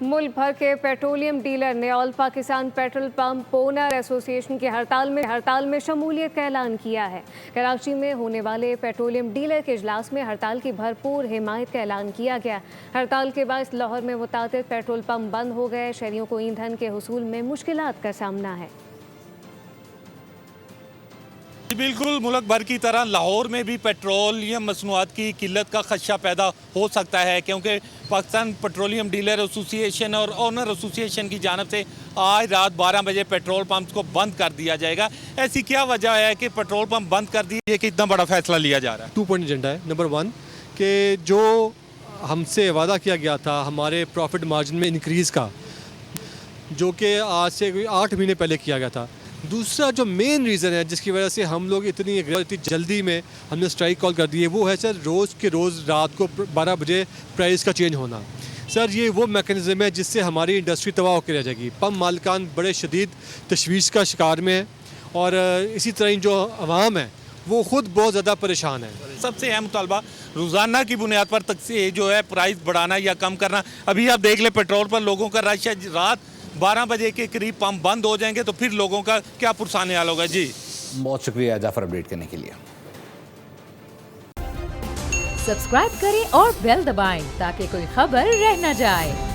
मुल्क भर के पेट्रोलियम डीलर ने all Pakistan petrol pump owner association की हड़ताल में शमूलियत का ऐलान किया है। कराची में होने वाले पेट्रोलियम डीलर के इजलास में हड़ताल की भरपूर हिमायत का ऐलान किया गया। हड़ताल के बाद लाहौर में मुतादिद पेट्रोल पंप बंद हो गए। शहरियों को ईंधन के हुसूल में मुश्किलात का सामना है। बिल्कुल, मुल्क भर की तरह लाहौर में भी पेट्रोलियम मसनूआत की किल्लत का खदशा पैदा हो सकता है, क्योंकि पाकिस्तान पेट्रोलियम डीलर एसोसिएशन और ओनर एसोसिएशन की जानब से आज रात 12 बजे पेट्रोल पंप को बंद कर दिया जाएगा। ऐसी क्या वजह है कि पेट्रोल पंप बंद कर दिए कि इतना बड़ा फैसला लिया जा रहा है? 2 पॉइंट एजेंडा है। नंबर 1 कि जो हमसे वादा किया गया था हमारे प्रॉफिट मार्जिन में इंक्रीज़ का, जो कि आज से 8 महीने पहले किया गया था। दूसरा जो मेन रीज़न है जिसकी वजह से हम लोग इतनी जल्दी में हमने स्ट्राइक कॉल कर दी है, वो है सर रोज़ के रोज़ रात को 12 बजे प्राइस का चेंज होना। सर ये वो मैकेनिज़्म है जिससे हमारी इंडस्ट्री तबाह होकर रह जाएगी। पंप मालिकान बड़े शदीद तशवीश का शिकार में है और इसी तरह जो अवाम है वो ख़ुद बहुत ज़्यादा परेशान है। सबसे अहम मुतालबा रोज़ाना की बुनियाद पर तक से जो है प्राइस बढ़ाना या कम करना। अभी आप देख लें पेट्रोल पर लोगों का रश है, रात 12 बजे के करीब पंप बंद हो जाएंगे तो फिर लोगों का क्या पुरसाने हाल होगा। जी बहुत शुक्रिया जाफर अपडेट करने के लिए। सब्सक्राइब करें और बेल दबाएं ताकि कोई खबर रह न जाए।